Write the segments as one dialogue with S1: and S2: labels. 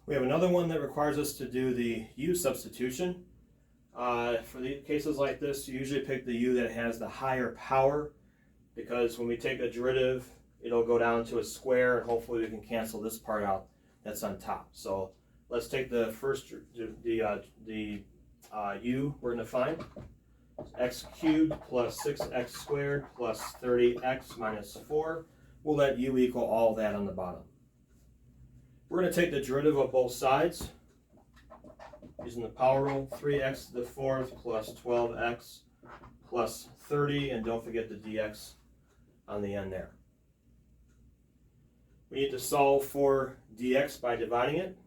S1: We have another one that requires us to do the u substitution. For the cases like this, you usually pick the u that has the higher power, because when we take a derivative, it'll go down to a square, and hopefully we can cancel this part out that's on top. So let's take the first, the u we're going to find. X cubed plus 6x squared plus 30x minus 4. We'll let u equal all that on the bottom. We're going to take the derivative of both sides using the power rule. 3x to the fourth plus 12x plus 30, and don't forget the dx on the end there. We need to solve for dx by dividing it.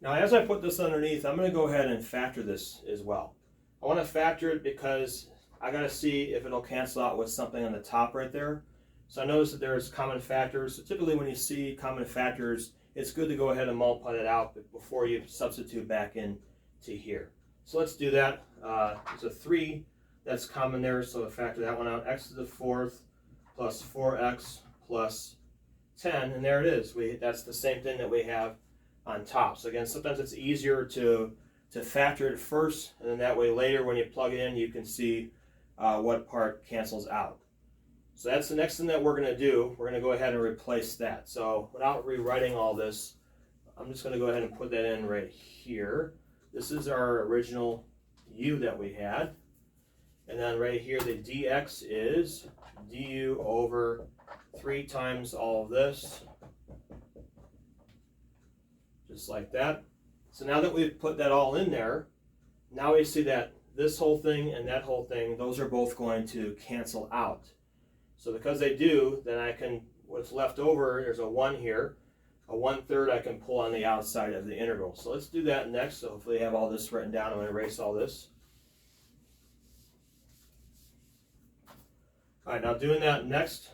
S1: Now, as I put this underneath, I'm going to go ahead and factor this as well. I want to factor it because I got to see if it'll cancel out with something on the top right there. So I notice that there's common factors. So typically when you see common factors, it's good to go ahead and multiply that out before you substitute back in to here. So let's do that. There's a 3 that's common there, so we'll factor that one out. X to the fourth plus 4x plus 10, and there it is. That's the same thing that we have on top. So again, sometimes it's easier to factor it first, and then that way later when you plug it in, you can see what part cancels out. So that's the next thing that we're going to do. We're going to go ahead and replace that. So without rewriting all this, I'm just going to go ahead and put that in right here. This is our original u that we had. And then right here, the dx is du over 3 times all of this. Just like that. So now that we've put that all in there, now we see that this whole thing and that whole thing, those are both going to cancel out. So because they do, then I can, what's left over, there's a 1 here. A 1/3 I can pull on the outside of the integral. So let's do that next. So hopefully I have all this written down. I'm going to erase all this. All right, now doing that next,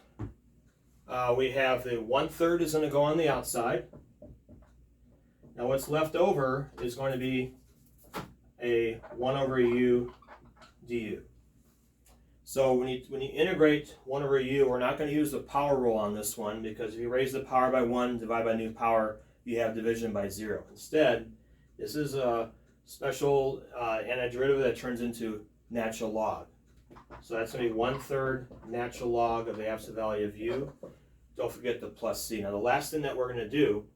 S1: we have the 1/3 is going to go on the outside. Now what's left over is going to be a 1 over u du. So when you integrate 1 over u, we're not going to use the power rule on this one, because if you raise the power by 1, divide by new power, you have division by 0. Instead, this is a special antiderivative that turns into natural log. So that's going to be 1/3 natural log of the absolute value of u. Don't forget the plus c. Now the last thing that we're going to do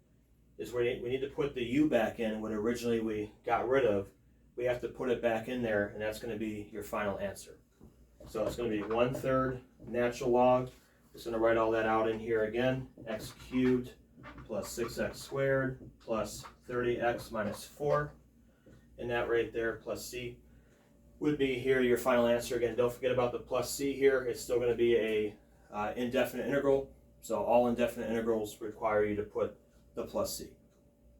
S1: is we need to put the u back in what originally we got rid of. We have to put it back in there, and that's going to be your final answer. So it's going to be 1/3 natural log. Just going to write all that out in here again. X cubed plus 6x squared plus 30x minus 4. And that right there, plus c, would be here your final answer. Again, don't forget about the plus c here. It's still going to be a indefinite integral. So all indefinite integrals require you to put the plus c.